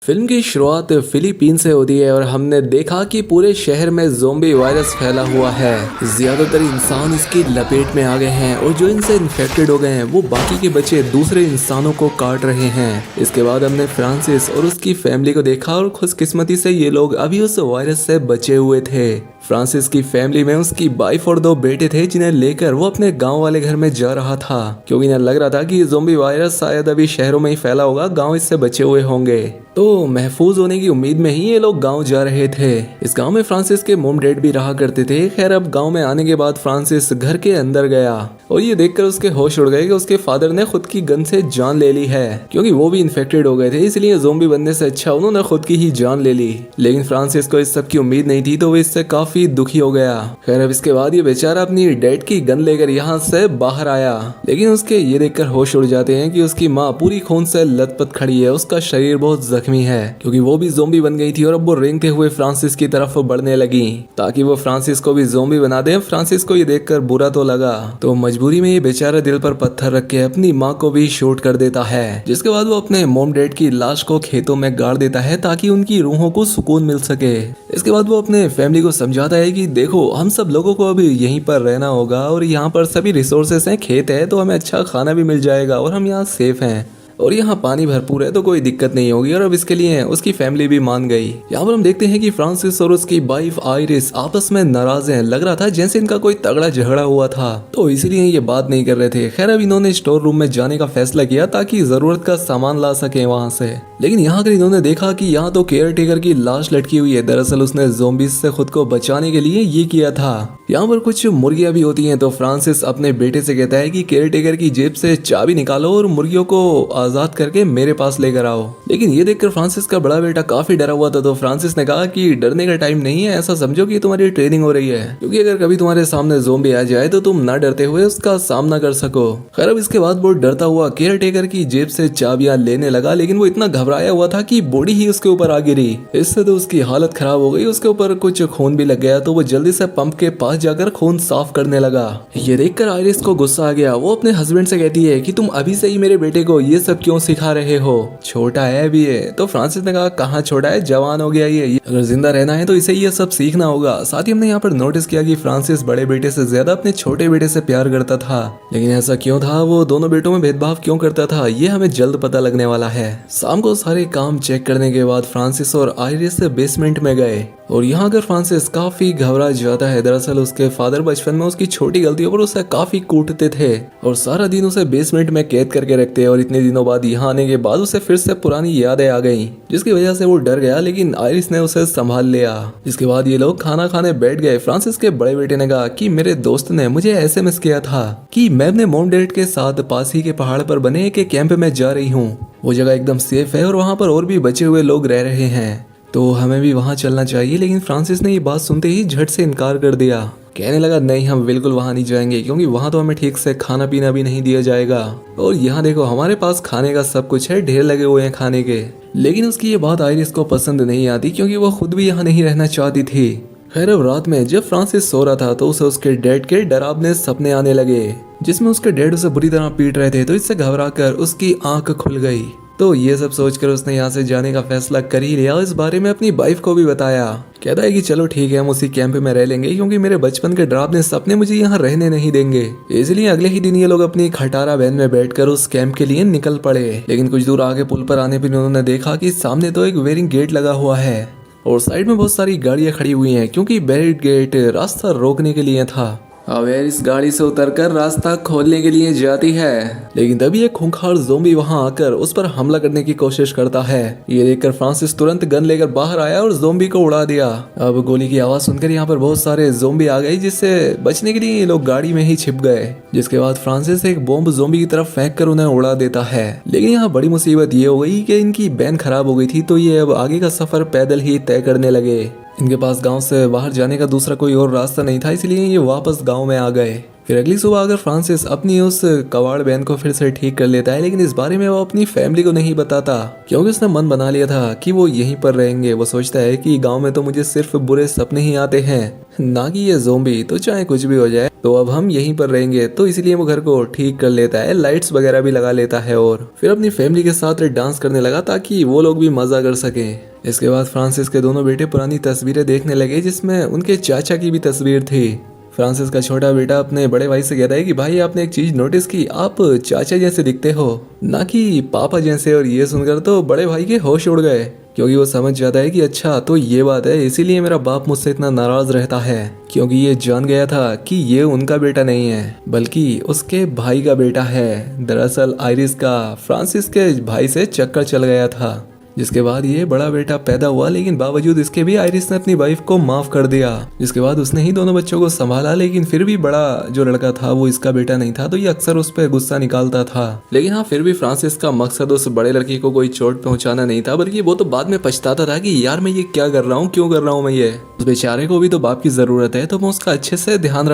Film की शुरुआत Philippine से होती है और हमने देखा कि पूरे शहर में ज़ोंबी वायरस फैला हुआ है। ज़्यादातर इंसान इसकी लपेट में आ गए हैं और जो इनसे इन्फेक्टेड हो गए हैं वो बाकी के बच्चे दूसरे इंसानों को काट रहे हैं। इसके बाद हमने फ्रांसिस और उसकी फैमिली को देखा और खुशकिस्मती से ये लोग अभी उस वायरस से बचे हुए थे। फ्रांसिस की फैमिली में उसकी वाइफ और 2 बेटे थे जिन्हें लेकर वो अपने गांव वाले घर में जा रहा था, क्योंकि इन्हें लग रहा था कि ज़ोंबी वायरस शायद अभी शहरों में ही फैला होगा, गांव इससे बचे हुए होंगे। तो महफूज होने की उम्मीद में ही ये लोग गांव जा रहे थे। इस गांव में फ्रांसिस के मॉम डैड भी रहा करते थे। खैर, अब गांव में आने के बाद फ्रांसिस घर के अंदर गया और ये देखकर उसके होश उड़ गए कि उसके फादर ने खुद की गन से जान ले ली है, क्योंकि वो भी इन्फेक्टेड हो गए थे। इसलिए ज़ोंबी बनने से अच्छा उन्होंने खुद की ही जान ले ली। लेकिन फ्रांसिस को इस सब की उम्मीद नहीं थी, तो वो इससे काफी दुखी हो गया। खैर, अब इसके बाद ये बेचारा अपनी डैड की गन लेकर यहाँ से बाहर आया, लेकिन उसके ये देखकर होश उड़ जाते हैं कि उसकी माँ पूरी खून से लथपथ खड़ी है। उसका शरीर बहुत जख्मी है, क्योंकि वो भी ज़ोंबी बन गई थी और अब वो रेंगते हुए फ्रांसिस की तरफ बढ़ने लगी ताकि वो फ्रांसिस को भी ज़ोंबी बना दे। फ्रांसिस को ये देखकर बुरा तो लगा, तो मजबूरी में ये बेचारा दिल पर पत्थर रख के अपनी माँ को भी शूट कर देता है। जिसके बाद वो अपने मॉम डैड की लाश को खेतों में गाड़ देता है ताकि उनकी रूहों को सुकून मिल सके। इसके बाद वो अपने फैमिली को समझाता है कि देखो, हम सब लोगों को अभी यहीं पर रहना होगा और यहाँ पर सभी रिसोर्सेस हैं, खेत है, तो हमें अच्छा खाना भी मिल जाएगा और हम यहाँ सेफ हैं और यहाँ पानी भरपूर है, तो कोई दिक्कत नहीं होगी। और अब इसके लिए उसकी फैमिली भी मान गई। यहाँ पर हम देखते हैं कि फ्रांसिस और उसकी वाइफ आइरिस आपस में नाराज हैं। लग रहा था जैसे इनका कोई तगड़ा झगड़ा हुआ था, तो इसलिए ये बात नहीं कर रहे थे। खैर, अब इन्होंने स्टोर रूम में जाने का फैसला किया ताकि जरूरत का सामान ला सके वहाँ से। लेकिन यहाँ कर इन्होंने देखा कि यहाँ तो केयर टेकर की लाश लटकी हुई है। दरअसल उसने ज़ोंबीज से खुद को बचाने के लिए ये किया था। यहाँ पर कुछ मुर्गियां भी होती हैं, तो फ्रांसिस अपने बेटे से कहता है कि केयर टेकर की जेब से चाबी निकालो और मुर्गियों को आजाद करके मेरे पास लेकर आओ। लेकिन ये देखकर फ्रांसिस का बड़ा बेटा काफी डरा हुआ था, तो फ्रांसिस ने कहा कि डरने का टाइम नहीं है, ऐसा समझो कि तुम्हारी ट्रेनिंग हो रही है, क्योंकि अगर कभी तुम्हारे सामने ज़ोंबी आ जाए तो तुम ना डरते हुए उसका सामना कर सको। खैर, अब इसके बाद वो डरता हुआ केयर टेकर की जेब से चाबियां लेने लगा, लेकिन वो इतना घबराया हुआ था कि बॉडी ही उसके ऊपर आ गिरी। इससे तो उसकी हालत खराब हो गई, उसके ऊपर कुछ खून भी लग गया। तो वो जल्दी से पंप के पास जाकर खून साफ करने लगा। ये देखकर आइरिस को गुस्सा आ गया। वो अपने हस्बैंड से कहती है कि तुम अभी से ही मेरे बेटे को ये सब क्यों सिखा रहे हो, छोटा है अभी ये। तो फ्रांसिस ने कहा, कहाँ छोटा है, जवान हो गया ये, अगर जिंदा रहना है तो इसे ये सब सीखना होगा। साथ ही हमने यहाँ पर नोटिस किया कि फ्रांसिस बड़े बेटे से ज्यादा अपने छोटे बेटे से प्यार करता था। लेकिन ऐसा क्यों था, वो दोनों बेटों में भेदभाव क्यों करता था, ये हमें जल्द पता लगने वाला है। शाम को सारे काम चेक करने के बाद फ्रांसिस और आइरिस बेसमेंट में गए और यहाँ अगर फ्रांसिस काफी घबरा जाता है। दरअसल उसके फादर बचपन में उसकी छोटी गलतियों पर उसे काफी कूटते थे और सारा दिन उसे बेसमेंट में कैद करके रखते। और इतने दिनों बाद यहाँ आने के बाद उसे फिर से पुरानी यादें आ गईं, जिसकी वजह से वो डर गया, लेकिन आइरिस ने उसे संभाल लिया। इसके बाद ये लोग खाना खाने बैठ गए। फ्रांसिस के बड़े बेटे ने कहा कि मेरे दोस्त ने मुझे एसएमएस किया था कि मैं अपने मॉम डैड के साथ पास ही के पहाड़ पर बने एक कैंप में जा रही हूँ। वो जगह एकदम सेफ है और वहाँ पर और भी बचे हुए लोग रह रहे हैं, तो हमें भी वहाँ चलना चाहिए। लेकिन फ्रांसिस ने ये बात सुनते ही झट से इनकार कर दिया। कहने लगा, नहीं, हम बिल्कुल वहाँ नहीं जाएंगे, क्योंकि वहाँ तो हमें ठीक से खाना पीना भी नहीं दिया जाएगा और यहाँ देखो हमारे पास खाने का सब कुछ है, ढेर लगे हुए हैं खाने के। लेकिन उसकी ये बात आइरिस को पसंद नहीं आती, क्योंकि वो खुद भी यहाँ नहीं रहना चाहती थी। खैर, अब रात में जब फ्रांसिस सो रहा था तो उसे उसके डैड के डरावने सपने आने लगे, जिसमें उसके डैड उसे बुरी तरह पीट रहे थे। तो इससे घबराकर उसकी आंख खुल गई। तो ये सब सोचकर उसने यहाँ से जाने का फैसला कर ही लिया और इस बारे में अपनी वाइफ को भी बताया। कहता है कि चलो ठीक है, हम उसी कैंप में रह लेंगे, क्योंकि मेरे बचपन के डरावने सपने मुझे यहाँ रहने नहीं देंगे। इसलिए अगले ही दिन ये लोग अपनी खटारा वैन में बैठकर उस कैंप के लिए निकल पड़े। लेकिन कुछ दूर आगे पुल पर आने पर उन्होंने देखा कि सामने तो एक वेरिंग गेट लगा हुआ है और साइड में बहुत सारी गाड़ियां खड़ी हुई हैं, क्योंकि बैरिड गेट रास्ता रोकने के लिए था। अवेयर इस गाड़ी से उतरकर रास्ता खोलने के लिए जाती है, लेकिन तभी एक खूंखार ज़ोंबी वहां आकर उस पर हमला करने की कोशिश करता है। ये देखकर फ्रांसिस तुरंत गन लेकर बाहर आया और ज़ोंबी को उड़ा दिया। अब गोली की आवाज सुनकर यहाँ पर बहुत सारे ज़ोंबी आ गए, जिससे बचने के लिए ये लोग गाड़ी में ही छिप गए। जिसके बाद फ्रांसिस एक बॉम्ब ज़ोंबी की तरफ फेंक कर उन्हें उड़ा देता है। लेकिन यहाँ बड़ी मुसीबत ये हो गई कि इनकी वैन खराब हो गई थी, तो ये अब आगे का सफर पैदल ही तय करने लगे। इनके पास गांव से बाहर जाने का दूसरा कोई और रास्ता नहीं था, इसलिए ये वापस गांव में आ गए। फिर अगली सुबह अगर फ्रांसिस अपनी उस कबाड़ वैन को फिर से ठीक कर लेता है, लेकिन इस बारे में वो अपनी फैमिली को नहीं बताता क्योंकि उसने मन बना लिया था कि वो यहीं पर रहेंगे। वो सोचता है कि गांव में तो मुझे सिर्फ बुरे सपने ही आते हैं, ना कि ये ज़ोंबी, तो चाहे कुछ भी हो जाए तो अब हम यहीं पर रहेंगे। तो इसलिए वो घर को ठीक कर लेता है, लाइट्स वगैरह भी लगा लेता है और फिर अपनी फैमिली के साथ डांस करने लगा ताकि वो लोग भी मजा कर सकें। इसके बाद फ्रांसिस के दोनों बेटे पुरानी तस्वीरें देखने लगे जिसमें उनके चाचा की भी तस्वीर थी। फ्रांसिस का छोटा बेटा अपने बड़े भाई से कहता है कि भाई आपने एक चीज नोटिस की, आप चाचा जैसे दिखते हो, ना कि पापा जैसे। और ये सुनकर तो बड़े भाई के होश उड़ गए क्योंकि वो समझ जाता है कि अच्छा तो ये बात है, इसीलिए मेरा बाप मुझसे इतना नाराज रहता है, क्योंकि ये जान गया था कि ये उनका बेटा नहीं है बल्कि उसके भाई का बेटा है। दरअसल आइरिस का फ्रांसिस के भाई से चक्कर चल गया था, जिसके बाद ये बड़ा बेटा पैदा हुआ, लेकिन बावजूद इसके भी आइरिस ने अपनी वाइफ को माफ कर दिया। जिसके बाद उसने ही दोनों बच्चों को संभाला, लेकिन फिर भी बड़ा जो लड़का था वो इसका बेटा नहीं था, तो ये अक्सर उस पर गुस्सा निकालता था। लेकिन हाँ, फिर भी फ्रांसिस का मकसद उस बड़े लड़की को कोई चोट पहुंचाना नहीं था, बल्कि वो तो बाद में पछताता था कि यार मैं ये क्या कर रहा हूँ, क्यों कर रहा हूँ मैं ये। उस बेचारे को भी तो बाप की जरूरत है, तो मैं उसका अच्छे से ध्यान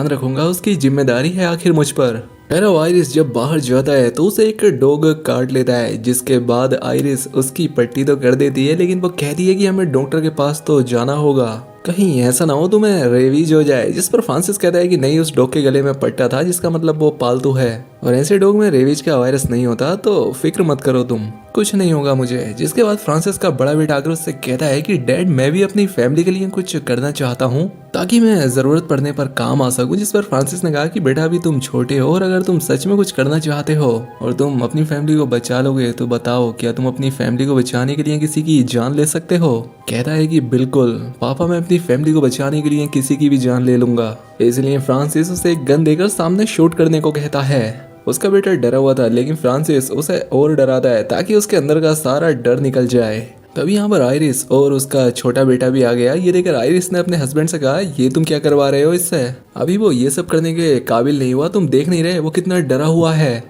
रखूंगा, उसकी जिम्मेदारी है आखिर मुझ पर। आइरिस जब बाहर जाता है तो उसे एक डॉग काट लेता है, जिसके बाद आइरिस उसकी पट्टी तो कर देती है, लेकिन वो कहती है कि हमें डॉक्टर के पास तो जाना होगा, कहीं ऐसा ना हो तुम्हें रेबीज हो जाए। जिस पर फ्रांसिस कहता है कि नहीं, उस डॉग के गले में पट्टा था जिसका मतलब वो पालतू है और ऐसे डॉग में रेबीज का वायरस नहीं होता, तो फिक्र मत करो तुम, कुछ नहीं होगा मुझे। जिसके बाद फ्रांसिस का बड़ा बेटा आकर उससे कहता है कि डैड मैं भी अपनी फैमिली के लिए कुछ करना चाहता हूँ ताकि मैं जरूरत पड़ने पर काम आ सकूं। जिस पर फ्रांसिस ने कहा कि बेटा अभी तुम छोटे हो और अगर तुम सच में कुछ करना चाहते हो और तुम अपनी फैमिली को बचा लोगे तो बताओ क्या तुम अपनी फैमिली को बचाने के लिए किसी की जान ले सकते हो। कहता है कि बिल्कुल पापा, मैं अपनी फैमिली को बचाने के लिए किसी की भी जान ले लूंगा। इसलिए फ्रांसिस उसे एक गन देकर सामने शूट करने को कहता है। उसका बेटा डरा हुआ था, लेकिन फ्रांसिस उसे और डराता है ताकि उसके अंदर का सारा डर निकल जाए। तभी यहाँ पर आइरिस और उसका छोटा बेटा भी आ गया। ये देखकर आइरिस ने अपने हस्बैंड से कहा, ये तुम क्या करवा रहे हो इससे, अभी वो ये सब करने के काबिल नहीं हुआ, तुम देख नहीं रहे वो कितना डरा हुआ है।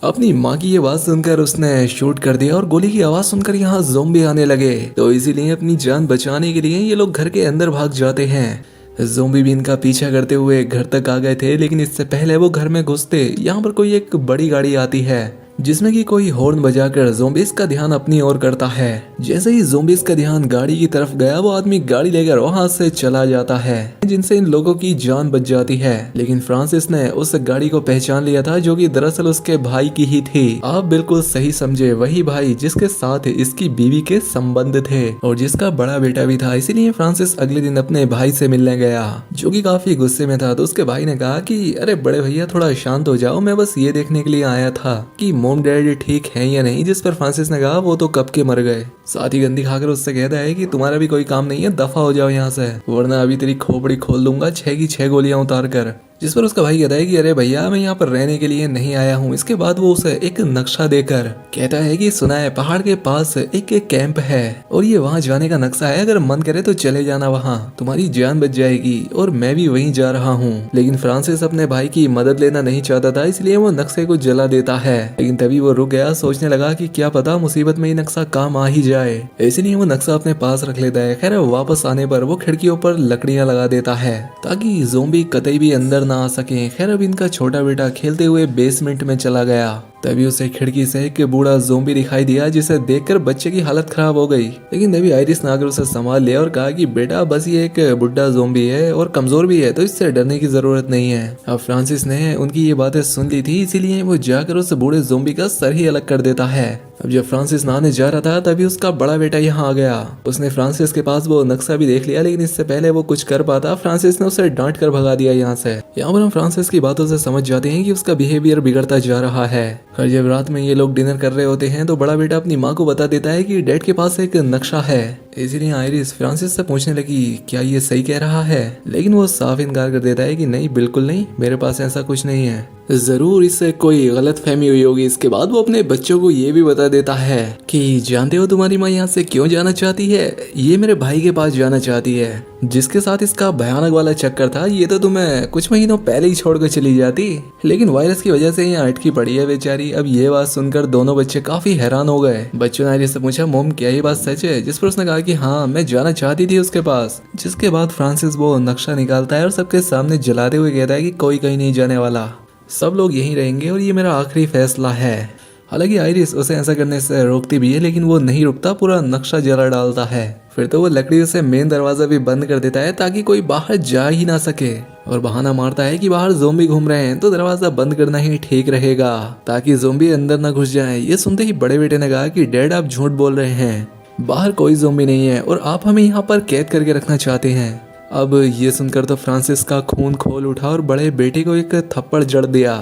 अपनी माँ की ये बात सुनकर उसने शूट कर दिया और गोली की आवाज सुनकर यहाँ ज़ोंबी आने लगे, तो इसीलिए अपनी जान बचाने के लिए ये लोग घर के अंदर भाग जाते हैं। ज़ोंबी भी इनका पीछा करते हुए घर तक आ गए थे, लेकिन इससे पहले वो घर में घुसते यहाँ पर कोई एक बड़ी गाड़ी आती है जिसमें कि कोई हॉर्न बजाकर ज़ोंबीज़ का ध्यान अपनी ओर करता है। जैसे ही ज़ोंबीज़ का ध्यान गाड़ी की तरफ गया, वो आदमी गाड़ी लेकर वहां से चला जाता है, जिनसे इन लोगों की जान बच जाती है। लेकिन फ्रांसिस ने उस गाड़ी को पहचान लिया था जो कि दरअसल उसके भाई की ही थी। आप बिल्कुल सही समझे, वही भाई जिसके साथ इसकी बीवी के संबंध थे और जिसका बड़ा बेटा भी था। इसीलिए फ्रांसिस अगले दिन अपने भाई से मिलने गया, जो कि काफी गुस्से में था। तो उसके भाई ने कहा कि अरे बड़े भैया थोड़ा शांत हो जाओ, मैं बस ये देखने के लिए आया था कि मॉम डैडी ठीक है या नहीं। जिस पर फ्रांसिस ने कहा वो तो कब के मर गए। साथ ही गंदी खाकर उससे कहता है कि तुम्हारा भी कोई काम नहीं है, दफा हो जाओ यहाँ से, वरना अभी तेरी खोपड़ी खोल दूंगा 6 की 6 गोलियां उतार कर। जिस पर उसका भाई कहता है कि अरे भैया मैं यहाँ पर रहने के लिए नहीं आया हूँ। इसके बाद वो उसे एक नक्शा देकर कहता है कि सुना है पहाड़ के पास एक कैंप है और ये वहाँ जाने का नक्शा है, अगर मन करे तो चले जाना, वहाँ तुम्हारी जान बच जाएगी और मैं भी वहीं जा रहा हूँ। लेकिन फ्रांसिस अपने भाई की मदद लेना नहीं चाहता था, इसलिए वो नक्शे को जला देता है। लेकिन तभी वो रुक गया, सोचने लगा कि क्या पता मुसीबत में ये नक्शा काम आ ही जाए, इसलिए वो नक्शा अपने पास रख लेता है। खैर वापस आने पर वो खिड़कियों पर लकड़ियां लगा देता है ताकि ज़ोंबी कतई भी अंदर ना आ सके। खैर अब इनका छोटा बेटा खेलते हुए बेसमेंट में चला गया, तभी उसे खिड़की से एक बूढ़ा ज़ोंबी दिखाई दिया, जिसे देखकर बच्चे की हालत खराब हो गई। लेकिन तभी आइरिस ने आकर उसे संभाल लिया और कहा कि बेटा बस ये एक बुढ़ा ज़ोंबी है और कमजोर भी है, तो इससे डरने की जरूरत नहीं है। अब फ्रांसिस ने उनकी ये बातें सुन ली थी, इसीलिए वो जाकर उस बूढ़े ज़ोंबी का सर ही अलग कर देता है। अब जब फ्रांसिस नहाने जा रहा था तभी उसका बड़ा बेटा यहाँ आ गया। उसने फ्रांसिस के पास वो नक्शा भी देख लिया, लेकिन इससे पहले वो कुछ कर पाता फ्रांसिस ने उसे डांट कर भगा दिया यहाँ से। यहाँ पर हम फ्रांसिस की बातों से समझ जाते हैं कि उसका बिहेवियर बिगड़ता जा रहा है। और जब रात में ये लोग डिनर कर रहे होते हैं तो बड़ा बेटा अपनी माँ को बता देता है कि डैड के पास एक नक्शा है। इसीलिए आइरिस फ्रांसिस से पूछने लगी क्या ये सही कह रहा है, लेकिन वो साफ इनकार कर देता है कि नहीं बिल्कुल नहीं, मेरे पास ऐसा कुछ नहीं है। जरूर इससे कोई गलत फहमी हुई होगी। इसके बाद वो अपने बच्चों को ये भी बता देता है कि जानते हो तुम्हारी माँ यहाँ से क्यों जाना चाहती है, ये मेरे भाई के पास जाना चाहती है जिसके साथ इसका भयानक वाला चक्कर था। ये तो तुम्हें कुछ महीनों पहले ही छोड़कर चली जाती, लेकिन वायरस की वजह से यहाँ अटकी पड़ी है बेचारी। अब ये बात सुनकर दोनों बच्चे काफी हैरान हो गए। बच्चों ने आयरिस से पूछा, मोम क्या ये बात सच है? जिस पर उसने कहा कि हाँ मैं जाना चाहती थी उसके पास। जिसके बाद फ्रांसिस वो नक्शा निकालता है और सबके सामने जलाते हुए कहता है कि कोई कहीं नहीं जाने वाला, सब लोग यहीं रहेंगे और ये मेरा आखिरी फैसला है। हालांकि आयरिस उसे ऐसा करने से रोकती भी है, लेकिन वो नहीं रुकता, पूरा नक्शा जला डालता है। फिर तो वो लकड़ी से मेन दरवाजा भी बंद कर देता है ताकि कोई बाहर जा ही ना सके, और बहाना मारता है कि बाहर ज़ोंबी घूम रहे हैं तो दरवाजा बंद करना ही ठीक रहेगा ताकि ज़ोंबी अंदर ना घुस जाएं। ये सुनते ही बड़े बेटे ने कहा कि डैड आप झूठ बोल रहे हैं, बाहर कोई ज़ोंबी नहीं है और आप हमें यहाँ पर कैद करके रखना चाहते हैं। अब ये सुनकर तो फ्रांसिस का खून खोल उठा और बड़े बेटे को एक थप्पड़ जड़ दिया।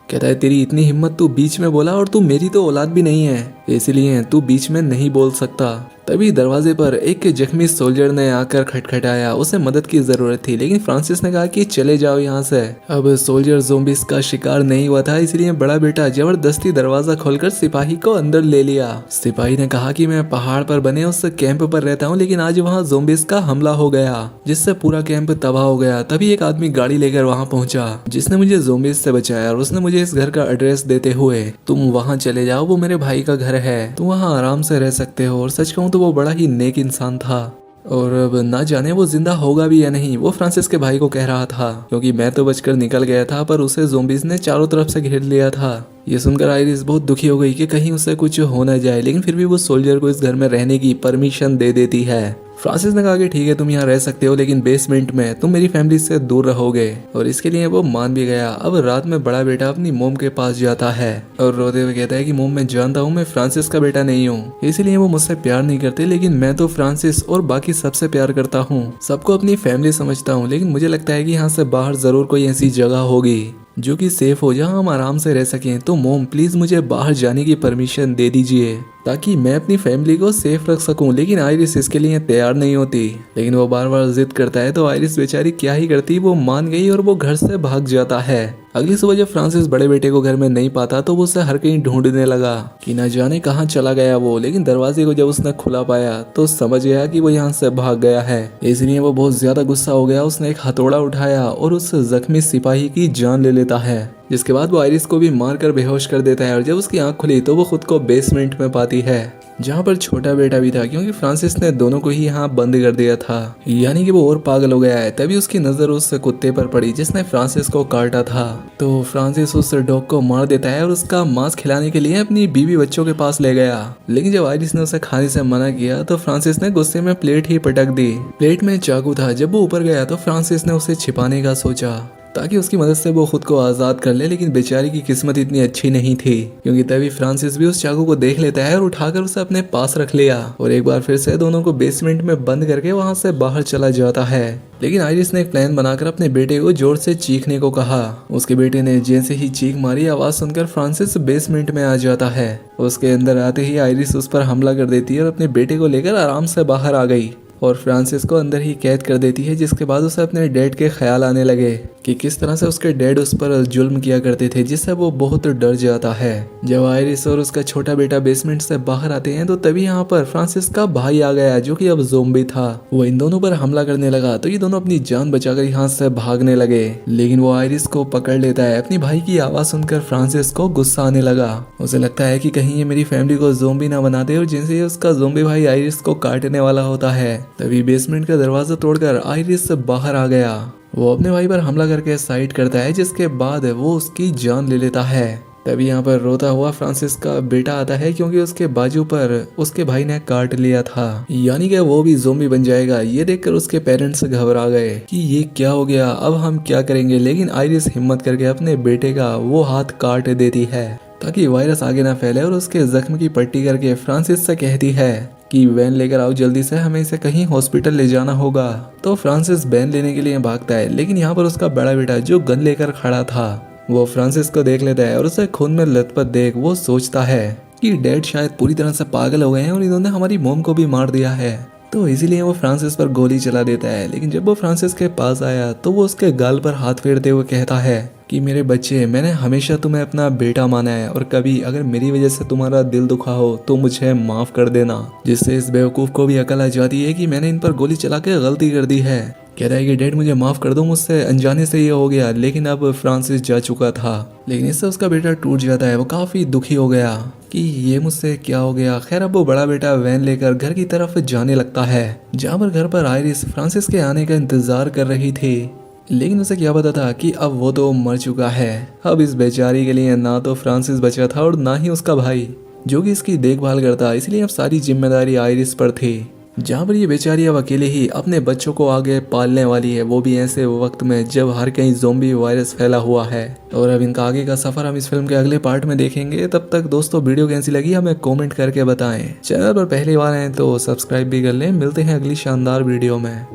कहता है तेरी इतनी हिम्मत, तू बीच में बोला, और तू मेरी तो औलाद भी नहीं है, इसलिए तू बीच में नहीं बोल सकता। तभी दरवाजे पर एक जख्मी सोल्जर ने आकर खटखटाया। उसे मदद की जरूरत थी, लेकिन फ्रांसिस ने कहा कि चले जाओ यहाँ से। अब सोल्जर ज़ोंबीज़ का शिकार नहीं हुआ था, इसलिए बड़ा बेटा जबरदस्ती दरवाजा खोलकर सिपाही को अंदर ले लिया। सिपाही ने कहा कि मैं पहाड़ पर बने उस कैंप पर रहता हूँ, लेकिन आज वहाँ ज़ोंबीज़ का हमला हो गया जिससे पूरा कैंप तबाह हो गया। तभी एक आदमी गाड़ी लेकर वहाँ पहुंचा जिसने मुझे ज़ोंबीज़ से बचाया, और उसने मुझे इस घर का एड्रेस देते हुए, तुम वहाँ चले जाओ, वो मेरे भाई का घर है, तुम वहाँ आराम से रह सकते हो। और सच कहूँ तो वो बड़ा ही नेक इंसान था, और अब ना जाने वो जिंदा होगा भी या नहीं, वो फ्रांसिस के भाई को कह रहा था, क्योंकि मैं तो बचकर निकल गया था पर उसे ज़ोंबीज़ ने चारों तरफ से घेर लिया था। ये सुनकर आयरिस बहुत दुखी हो गई कि कहीं उसे कुछ हो न जाए, लेकिन फिर भी वो सोल्जर को इस घर में रहने की परमिशन दे देती है। फ्रांसिस ने कहा कि ठीक है तुम यहाँ रह सकते हो, लेकिन बेसमेंट में तुम मेरी फैमिली से दूर रहोगे, और इसके लिए वो मान भी गया। अब रात में बड़ा बेटा अपनी मोम के पास जाता है और रोते हुए कहता है कि मोम मैं जानता हूँ मैं फ्रांसिस का बेटा नहीं हूँ, इसलिए वो मुझसे प्यार नहीं करते, लेकिन मैं तो फ्रांसिस और बाकी सबसे प्यार करता हूँ, सबको अपनी फैमिली समझता हूँ। लेकिन मुझे लगता है कि यहाँ से बाहर जरूर कोई ऐसी जगह होगी जो कि सेफ हो, जहाँ हम आराम से रह सकें। तो मोम प्लीज मुझे बाहर जाने की परमिशन दे दीजिए ताकि मैं अपनी फैमिली को सेफ रख सकूं। लेकिन आयरिस इसके लिए तैयार नहीं होती, लेकिन वो बार बार जिद करता है तो आयरिस बेचारी क्या ही करती, वो मान गई और वो घर से भाग जाता है। अगली सुबह जब फ्रांसिस बड़े बेटे को घर में नहीं पाता तो वो उसे हर कहीं ढूंढने लगा कि न जाने कहाँ चला गया वो, लेकिन दरवाजे को जब उसने खुला पाया तो समझ गया कि वो यहाँ से भाग गया है। इसलिए वो बहुत ज्यादा गुस्सा हो गया, उसने एक हथौड़ा उठाया और उस जख्मी सिपाही की जान ले लेता है, जिसके बाद वो आयरिस को भी मारकर बेहोश कर देता है। और जब उसकी आंख खुली तो वो खुद को बेसमेंट में पाती है, जहाँ पर छोटा बेटा भी था, क्योंकि फ्रांसिस ने दोनों को ही यहाँ बंद कर दिया था, यानी कि वो और पागल हो गया है। तभी उसकी नजर उस कुत्ते पर पड़ी जिसने फ्रांसिस को काटा था, तो फ्रांसिस उस डॉग को मार देता है और उसका मांस खिलाने के लिए अपनी बीवी बच्चों के पास ले गया। लेकिन जब आयरिस ने उसे खाने से मना किया तो फ्रांसिस ने गुस्से में प्लेट ही पटक दी। प्लेट में चाकू था। जब वो ऊपर गया तो फ्रांसिस ने उसे छिपाने का सोचा ताकि उसकी मदद से वो खुद को आजाद कर ले, लेकिन बेचारी की किस्मत इतनी अच्छी नहीं थी, क्योंकि तभी फ्रांसिस भी उस चाकू को देख लेता है और उठाकर उसे अपने पास रख लिया और एक बार फिर से दोनों को बेसमेंट में बंद करके वहां से बाहर चला जाता है। लेकिन आयरिस ने एक प्लान बनाकर अपने बेटे को जोर से चीखने को कहा। उसके बेटे ने जैसे ही चीख मारी, आवाज सुनकर फ्रांसिस बेसमेंट में आ जाता है। उसके अंदर आते ही आयरिस उस पर हमला कर देती है और अपने बेटे को लेकर आराम से बाहर आ गई और फ्रांसिस को अंदर ही कैद कर देती है, जिसके बाद उसे अपने डैड के ख्याल आने लगे कि किस तरह से उसके डैड उस पर जुल्म किया करते थे, जिससे वो बहुत डर जाता है। जब आयरिस और उसका छोटा बेटा बेसमेंट से बाहर आते हैं तो तभी यहाँ पर फ्रांसिस का भाई आ गया जो कि अब ज़ोंबी था। वो इन दोनों पर हमला करने लगा तो ये दोनों अपनी जान बचाकर यहाँ से भागने लगे, लेकिन वो आयरिस को पकड़ लेता है। अपनी भाई की आवाज सुनकर फ्रांसिस को गुस्सा आने लगा। उसे लगता है कि कहीं ये मेरी फैमिली को ज़ोंबी ना बना दे, और जैसे ही उसका ज़ोंबी भाई आयरिस को काटने वाला होता है तभी बेसमेंट का दरवाजा तोड़कर आयरिस बाहर आ गया। वो अपने भाई पर हमला करके साइड करता है, जिसके बाद वो उसकी जान ले लेता है। तभी यहाँ पर रोता हुआ फ्रांसिस का बेटा आता है, क्योंकि उसके बाजू पर उसके भाई ने काट लिया था, यानी कि वो भी ज़ोंबी बन जाएगा। ये देखकर उसके पेरेंट्स घबरा गए कि ये क्या हो गया, अब हम क्या करेंगे। लेकिन आयरिस हिम्मत करके अपने बेटे का वो हाथ काट देती है ताकि वायरस आगे ना फैले, और उसके जख्म की पट्टी करके फ्रांसिस से कहती है कि वैन लेकर आओ जल्दी से, हमें इसे कहीं हॉस्पिटल ले जाना होगा। तो फ्रांसिस वैन लेने के लिए भागता है, लेकिन यहाँ पर उसका बड़ा बेटा जो गन लेकर खड़ा था वो फ्रांसिस को देख लेता है और उसे खून में लथपथ देख वो सोचता है कि डैड शायद पूरी तरह से पागल हो गए हैं और इन्होंने हमारी मोम को भी मार दिया है। तो इसीलिए वो फ्रांसिस पर गोली चला देता है। लेकिन जब वो फ्रांसिस के पास आया तो वो उसके गाल पर हाथ फेरते हुए कहता है कि मेरे बच्चे, मैंने हमेशा तुम्हें अपना बेटा माना है और कभी अगर मेरी वजह से तुम्हारा दिल दुखा हो तो मुझे माफ कर देना। जिससे इस बेवकूफ़ को भी अकल आ जाती है कि मैंने इन पर गोली चला के गलती कर दी है। कह रहा है कि डैड मुझे माफ़ कर दो, मुझसे अनजाने से ये हो गया। लेकिन अब फ्रांसिस जा चुका था। लेकिन इससे उसका बेटा टूट जाता है। वो काफ़ी दुखी हो गया कि ये मुझसे क्या हो गया। खैर अब वो बड़ा बेटा वैन लेकर घर की तरफ जाने लगता है, जहाँ पर घर पर आयरिस फ्रांसिस के आने का इंतजार कर रही थी। लेकिन उसे क्या पता था कि अब वो तो मर चुका है। अब इस बेचारी के लिए ना तो फ्रांसिस बचा था और ना ही उसका भाई, जो कि इसकी देखभाल करता। इसलिए अब सारी जिम्मेदारी आयरिस पर थी, जहाँ पर ये बेचारी अब अकेले ही अपने बच्चों को आगे पालने वाली है, वो भी ऐसे वक्त में जब हर कहीं ज़ोंबी वायरस फैला हुआ है। और अब इनका आगे का सफर हम इस फिल्म के अगले पार्ट में देखेंगे। तब तक दोस्तों वीडियो कैसी लगी हमें कमेंट करके बताएं। चैनल पर पहली बार आए तो सब्सक्राइब भी कर लें। मिलते हैं अगली शानदार वीडियो में।